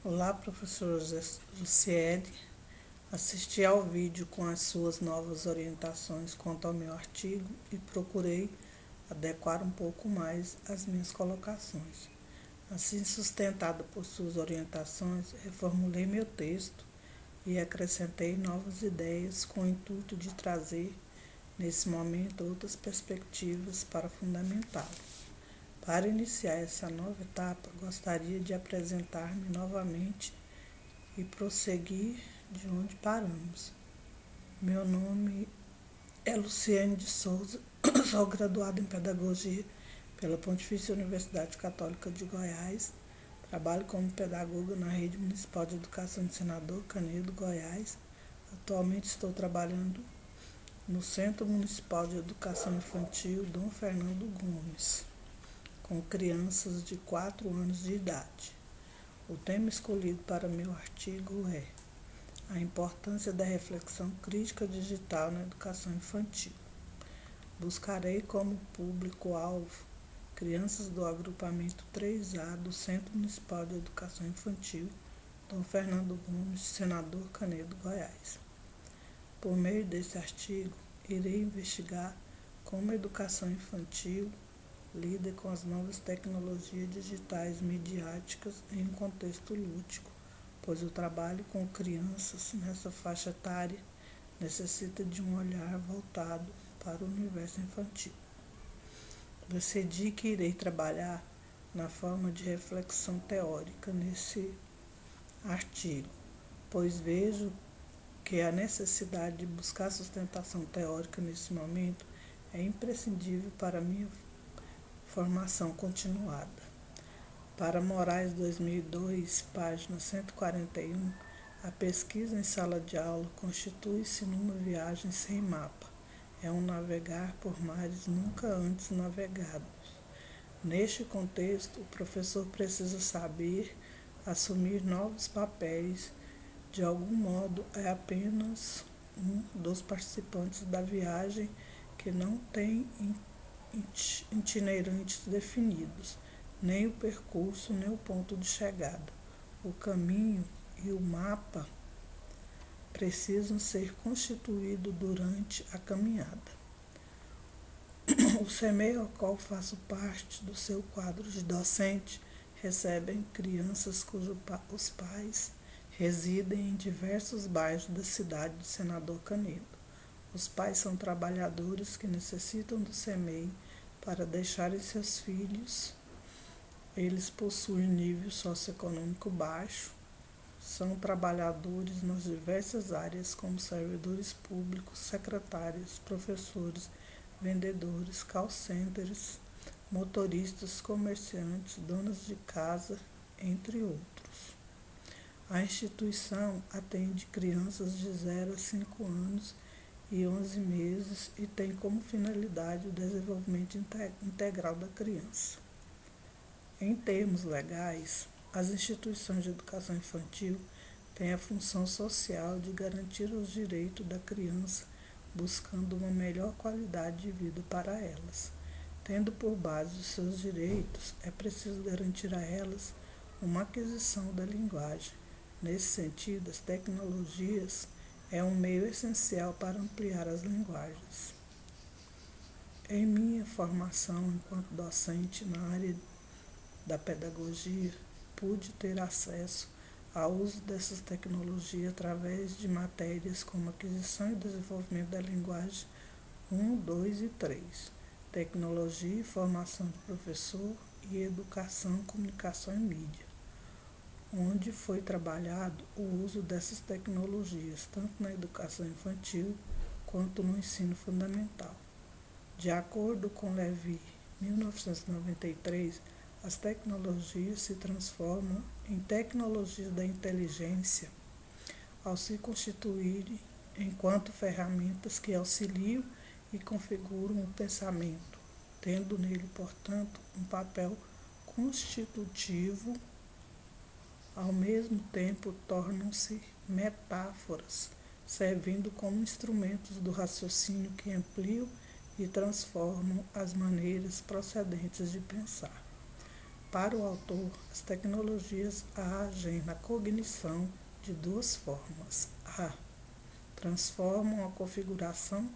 Olá, professora Luciene. Assisti ao vídeo com as suas novas orientações quanto ao meu artigo e procurei adequar um pouco mais as minhas colocações. Assim, sustentado por suas orientações, reformulei meu texto e acrescentei novas ideias com o intuito de trazer, nesse momento, outras perspectivas para fundamentá-lo. Para iniciar essa nova etapa, gostaria de apresentar-me novamente e prosseguir de onde paramos. Meu nome é Luciene de Souza, sou graduada em Pedagogia pela Pontifícia Universidade Católica de Goiás, trabalho como pedagoga na Rede Municipal de Educação de Senador Canedo, Goiás. Atualmente estou trabalhando no Centro Municipal de Educação Infantil Dom Fernando Gomes, com crianças de 4 anos de idade. O tema escolhido para meu artigo é a importância da reflexão crítica digital na educação infantil. Buscarei como público-alvo crianças do agrupamento 3A do Centro Municipal de Educação Infantil Dom Fernando Gomes, Senador Canedo, Goiás. Por meio desse artigo, irei investigar como a educação infantil lida com as novas tecnologias digitais midiáticas em um contexto lúdico, pois o trabalho com crianças nessa faixa etária necessita de um olhar voltado para o universo infantil. Decidi que irei trabalhar na forma de reflexão teórica nesse artigo, pois vejo que a necessidade de buscar sustentação teórica nesse momento é imprescindível para a minha formação continuada. Para Moraes 2002, página 141, a pesquisa em sala de aula constitui-se numa viagem sem mapa. É um navegar por mares nunca antes navegados. Neste contexto, o professor precisa saber assumir novos papéis. De algum modo, é apenas um dos participantes da viagem que não tem itinerantes definidos, nem o percurso, nem o ponto de chegada. O caminho e o mapa precisam ser constituídos durante a caminhada. O CEMEI, ao qual faço parte do seu quadro de docente, recebem crianças cujos os pais residem em diversos bairros da cidade de Senador Canedo. Os pais são trabalhadores que necessitam do CEMEI para deixarem seus filhos. Eles possuem nível socioeconômico baixo, são trabalhadores nas diversas áreas como servidores públicos, secretárias, professores, vendedores, call centers, motoristas, comerciantes, donas de casa, entre outros. A instituição atende crianças de 0 a 5 anos e 11 meses e tem como finalidade o desenvolvimento integral da criança. Em termos legais, as instituições de educação infantil têm a função social de garantir os direitos da criança, buscando uma melhor qualidade de vida para elas. Tendo por base os seus direitos, é preciso garantir a elas uma aquisição da linguagem. Nesse sentido, as tecnologias é um meio essencial para ampliar as linguagens. Em minha formação enquanto docente na área da pedagogia, pude ter acesso ao uso dessas tecnologias através de matérias como aquisição e desenvolvimento da linguagem 1, 2 e 3, tecnologia e formação de professor e educação, comunicação e mídia, onde foi trabalhado o uso dessas tecnologias, tanto na educação infantil quanto no ensino fundamental. De acordo com Levy, 1993, as tecnologias se transformam em tecnologias da inteligência ao se constituírem enquanto ferramentas que auxiliam e configuram o pensamento, tendo nele, portanto, um papel constitutivo. Ao mesmo tempo, tornam-se metáforas, servindo como instrumentos do raciocínio que ampliam e transformam as maneiras procedentes de pensar. Para o autor, as tecnologias agem na cognição de duas formas. A. Transformam a configuração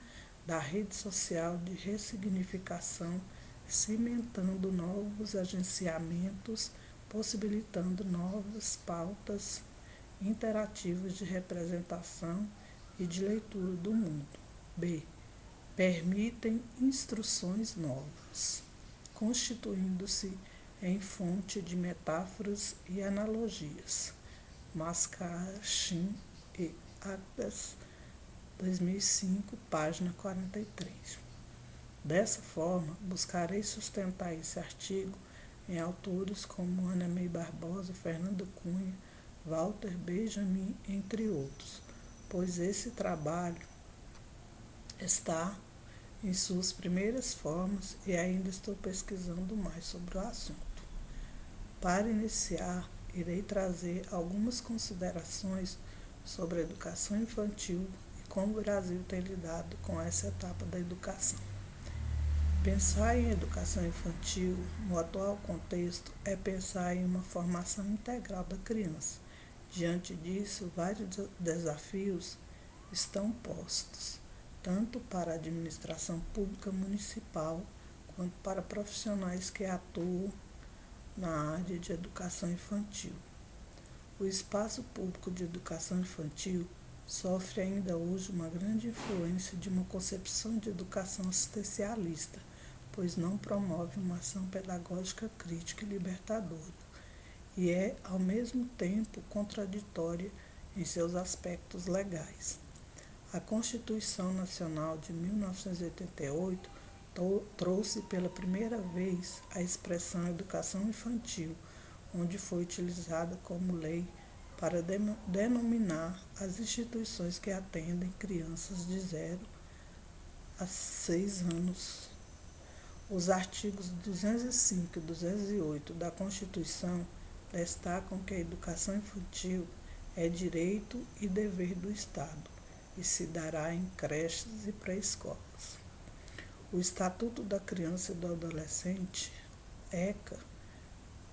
da rede social de ressignificação, cimentando novos agenciamentos, possibilitando novas pautas interativas de representação e de leitura do mundo. B. Permitem instruções novas, constituindo-se em fonte de metáforas e analogias. Mascachin e Actas, 2005, página 43. Dessa forma, buscarei sustentar esse artigo em autores como Ana May Barbosa, Fernando Cunha, Walter Benjamin, entre outros, pois esse trabalho está em suas primeiras formas e ainda estou pesquisando mais sobre o assunto. Para iniciar, irei trazer algumas considerações sobre a educação infantil e como o Brasil tem lidado com essa etapa da educação. Pensar em educação infantil, no atual contexto, é pensar em uma formação integral da criança. Diante disso, vários desafios estão postos, tanto para a administração pública municipal, quanto para profissionais que atuam na área de educação infantil. O espaço público de educação infantil sofre ainda hoje uma grande influência de uma concepção de educação assistencialista, pois não promove uma ação pedagógica crítica e libertadora, e é, ao mesmo tempo, contraditória em seus aspectos legais. A Constituição Nacional de 1988 trouxe pela primeira vez a expressão educação infantil, onde foi utilizada como lei para denominar as instituições que atendem crianças de 0 a 6 anos. Os artigos 205 e 208 da Constituição destacam que a educação infantil é direito e dever do Estado e se dará em creches e pré-escolas. O Estatuto da Criança e do Adolescente, ECA,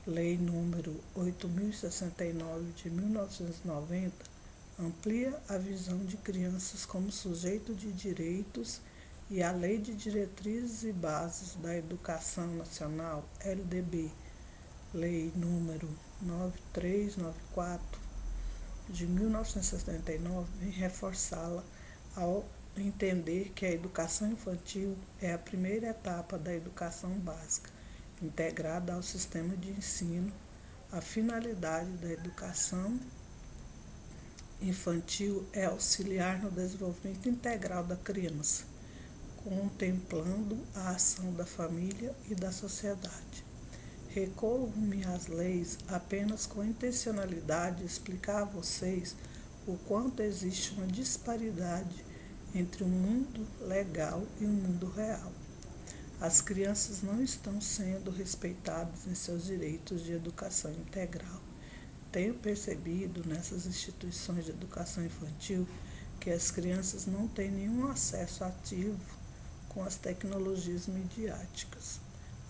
Lei número 8.069 de 1990, amplia a visão de crianças como sujeito de direitos e a Lei de Diretrizes e Bases da Educação Nacional, LDB, Lei número 9394 de 1979, vem reforçá-la ao entender que a educação infantil é a primeira etapa da educação básica, integrada ao sistema de ensino. A finalidade da educação infantil é auxiliar no desenvolvimento integral da criança, contemplando a ação da família e da sociedade. Recorro-me às leis apenas com a intencionalidade de explicar a vocês o quanto existe uma disparidade entre o mundo legal e o mundo real. As crianças não estão sendo respeitadas em seus direitos de educação integral. Tenho percebido nessas instituições de educação infantil que as crianças não têm nenhum acesso ativo com as tecnologias midiáticas.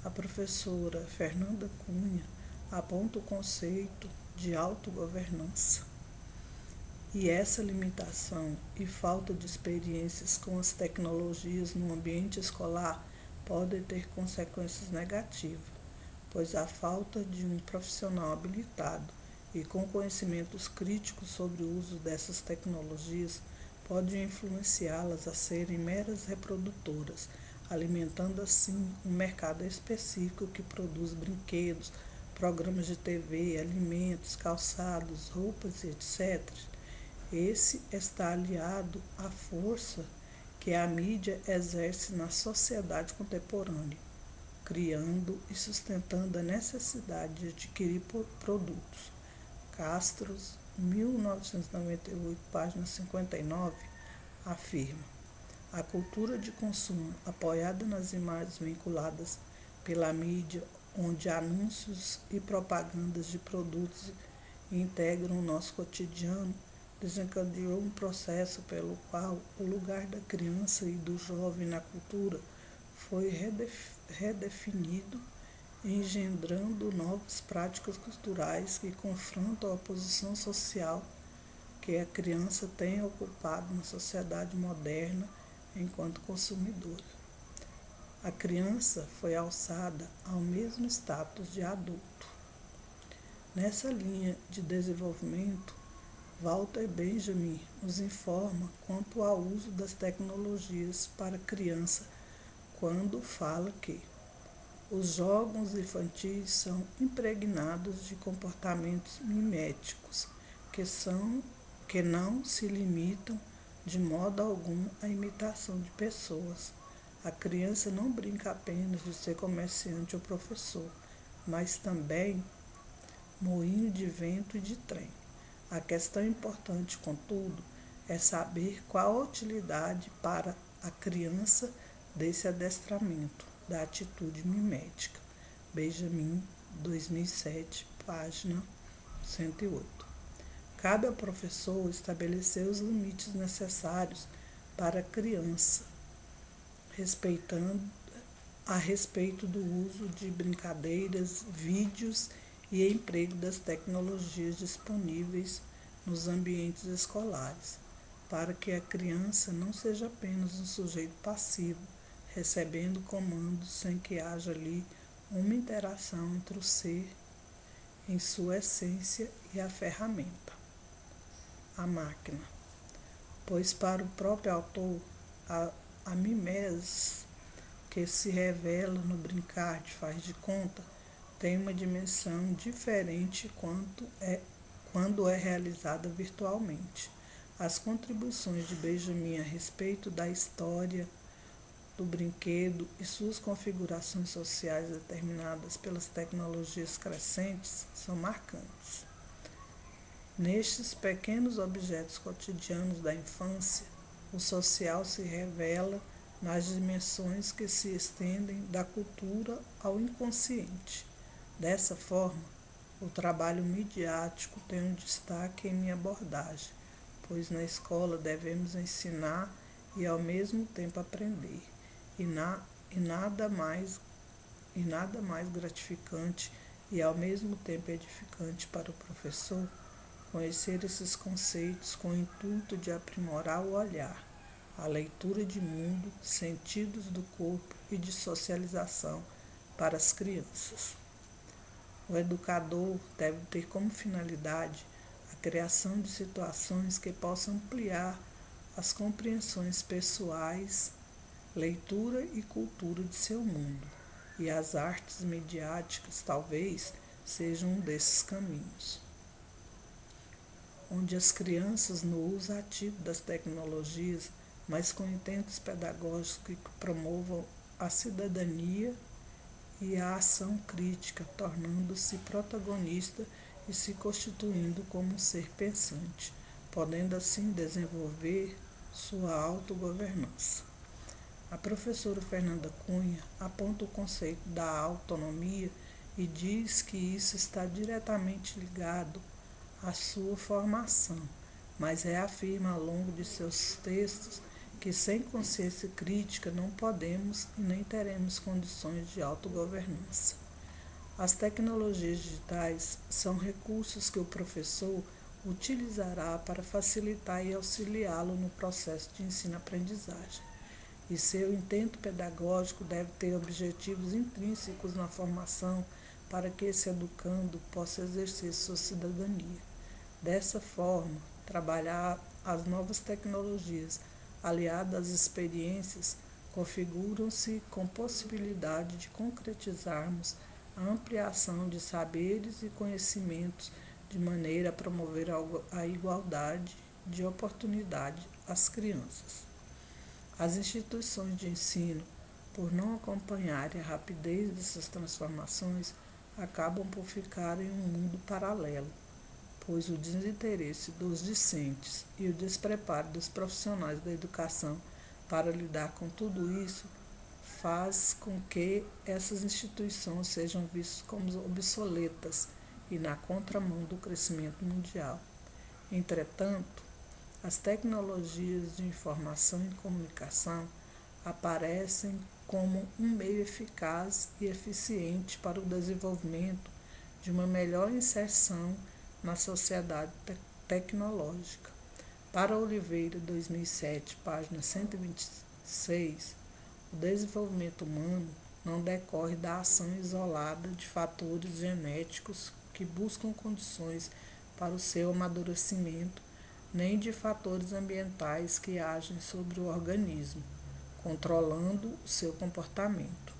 A professora Fernanda Cunha aponta o conceito de autogovernança. E essa limitação e falta de experiências com as tecnologias no ambiente escolar podem ter consequências negativas, pois a falta de um profissional habilitado e com conhecimentos críticos sobre o uso dessas tecnologias pode influenciá-las a serem meras reprodutoras, alimentando assim um mercado específico que produz brinquedos, programas de TV, alimentos, calçados, roupas, etc. Esse está aliado à força que a mídia exerce na sociedade contemporânea, criando e sustentando a necessidade de adquirir produtos. Castros, 1998, página 59, afirma: a cultura de consumo, apoiada nas imagens vinculadas pela mídia, onde anúncios e propagandas de produtos integram o nosso cotidiano, desencadeou um processo pelo qual o lugar da criança e do jovem na cultura foi redefinido engendrando novas práticas culturais que confrontam a posição social que a criança tem ocupado na sociedade moderna enquanto consumidora. A criança foi alçada ao mesmo status de adulto. Nessa linha de desenvolvimento, Walter Benjamin nos informa quanto ao uso das tecnologias para a criança quando fala que os jogos infantis são impregnados de comportamentos miméticos que não se limitam de modo algum à imitação de pessoas. A criança não brinca apenas de ser comerciante ou professor, mas também moinho de vento e de trem. A questão importante, contudo, é saber qual a utilidade para a criança desse adestramento, da atitude mimética. Benjamin, 2007, página 108. Cabe ao professor estabelecer os limites necessários para a criança, a respeito do uso de brincadeiras, vídeos e emprego das tecnologias disponíveis nos ambientes escolares, para que a criança não seja apenas um sujeito passivo, recebendo comandos sem que haja ali uma interação entre o ser, em sua essência, e a ferramenta, a máquina. Pois para o próprio autor, a mimese que se revela no brincar de faz de conta tem uma dimensão diferente quando é realizada virtualmente. As contribuições de Benjamin a respeito da história do brinquedo e suas configurações sociais determinadas pelas tecnologias crescentes são marcantes. Nestes pequenos objetos cotidianos da infância, o social se revela nas dimensões que se estendem da cultura ao inconsciente. Dessa forma, o trabalho midiático tem um destaque em minha abordagem, pois na escola devemos ensinar e ao mesmo tempo aprender, e nada mais gratificante e ao mesmo tempo edificante para o professor conhecer esses conceitos com o intuito de aprimorar o olhar, a leitura de mundo, sentidos do corpo e de socialização para as crianças. O educador deve ter como finalidade a criação de situações que possam ampliar as compreensões pessoais, leitura e cultura de seu mundo, e as artes midiáticas talvez sejam um desses caminhos, onde as crianças, no uso ativo das tecnologias, mas com intentos pedagógicos que promovam a cidadania e a ação crítica, tornando-se protagonista e se constituindo como um ser pensante, podendo assim desenvolver sua autogovernança. A professora Fernanda Cunha aponta o conceito da autonomia e diz que isso está diretamente ligado à sua formação, mas reafirma ao longo de seus textos que sem consciência crítica não podemos e nem teremos condições de autogovernança. As tecnologias digitais são recursos que o professor utilizará para facilitar e auxiliá-lo no processo de ensino-aprendizagem. E seu intento pedagógico deve ter objetivos intrínsecos na formação para que esse educando possa exercer sua cidadania. Dessa forma, trabalhar as novas tecnologias aliadas às experiências configuram-se com possibilidade de concretizarmos a ampliação de saberes e conhecimentos de maneira a promover a igualdade de oportunidade às crianças. As instituições de ensino, por não acompanharem a rapidez dessas transformações, acabam por ficar em um mundo paralelo, pois o desinteresse dos discentes e o despreparo dos profissionais da educação para lidar com tudo isso faz com que essas instituições sejam vistas como obsoletas e na contramão do crescimento mundial. Entretanto, as tecnologias de informação e comunicação aparecem como um meio eficaz e eficiente para o desenvolvimento de uma melhor inserção na sociedade tecnológica. Para Oliveira, 2007, página 126, o desenvolvimento humano não decorre da ação isolada de fatores genéticos que buscam condições para o seu amadurecimento, nem de fatores ambientais que agem sobre o organismo, controlando o seu comportamento.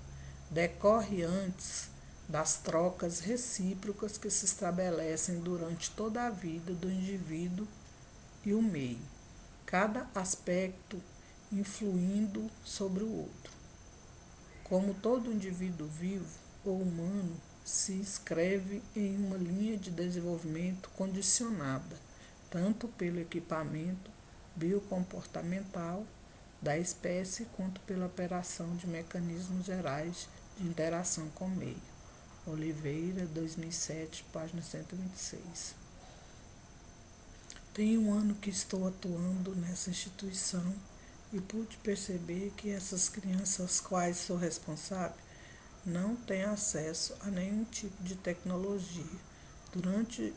Decorre antes das trocas recíprocas que se estabelecem durante toda a vida do indivíduo e o meio, cada aspecto influindo sobre o outro. Como todo indivíduo vivo ou humano se inscreve em uma linha de desenvolvimento condicionada, tanto pelo equipamento biocomportamental da espécie quanto pela operação de mecanismos gerais de interação com o meio. Oliveira, 2007, página 126. Tem um ano que estou atuando nessa instituição e pude perceber que essas crianças às quais sou responsável não têm acesso a nenhum tipo de tecnologia durante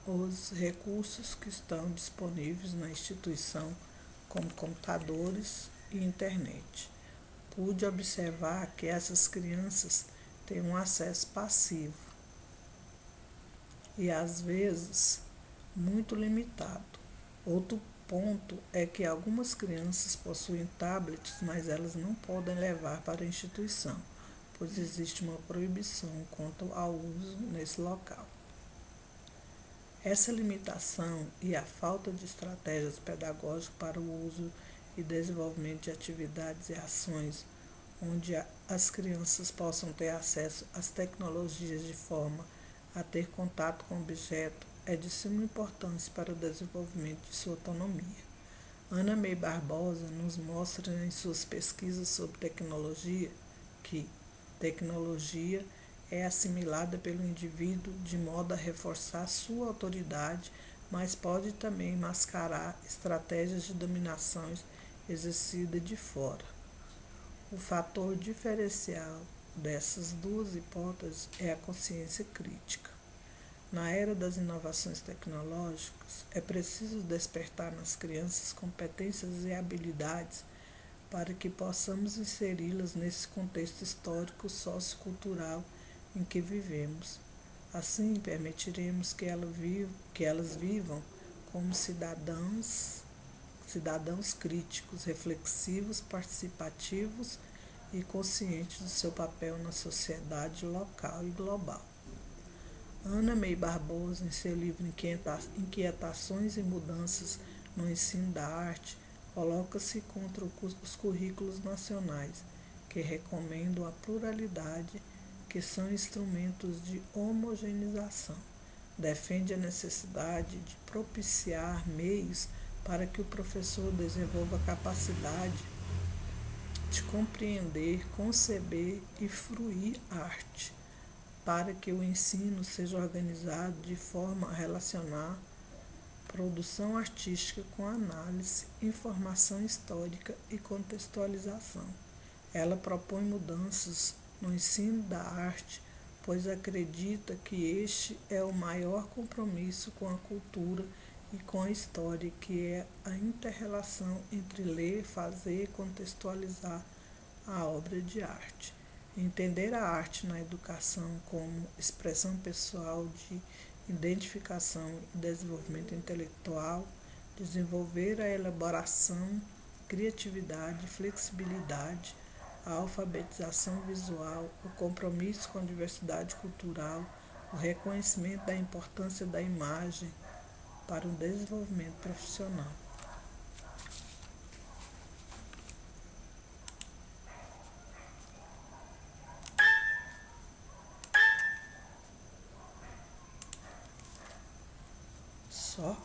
os recursos que estão disponíveis na instituição, como computadores e internet. Pude observar que essas crianças têm um acesso passivo e, às vezes, muito limitado. Outro ponto é que algumas crianças possuem tablets, mas elas não podem levar para a instituição, pois existe uma proibição quanto ao uso nesse local. Essa limitação e a falta de estratégias pedagógicas para o uso e desenvolvimento de atividades e ações onde as crianças possam ter acesso às tecnologias de forma a ter contato com o objeto é de suma importância para o desenvolvimento de sua autonomia. Ana May Barbosa nos mostra em suas pesquisas sobre tecnologia que tecnologia é assimilada pelo indivíduo de modo a reforçar sua autoridade, mas pode também mascarar estratégias de dominação exercida de fora. O fator diferencial dessas duas hipóteses é a consciência crítica. Na era das inovações tecnológicas, é preciso despertar nas crianças competências e habilidades para que possamos inseri-las nesse contexto histórico sociocultural em que vivemos. Assim, permitiremos que elas vivam como cidadãos críticos, reflexivos, participativos e conscientes do seu papel na sociedade local e global. Ana May Barbosa, em seu livro Inquietações e Mudanças no Ensino da Arte, coloca-se contra os currículos nacionais, que recomendam a pluralidade, que são instrumentos de homogeneização. Defende a necessidade de propiciar meios para que o professor desenvolva a capacidade de compreender, conceber e fruir arte, para que o ensino seja organizado de forma a relacionar produção artística com análise, informação histórica e contextualização. Ela propõe mudanças no ensino da arte, pois acredita que este é o maior compromisso com a cultura e com a história, que é a inter-relação entre ler, fazer e contextualizar a obra de arte. Entender a arte na educação como expressão pessoal de identificação e desenvolvimento intelectual, desenvolver a elaboração, criatividade, flexibilidade, a alfabetização visual, o compromisso com a diversidade cultural, o reconhecimento da importância da imagem para o desenvolvimento profissional. Só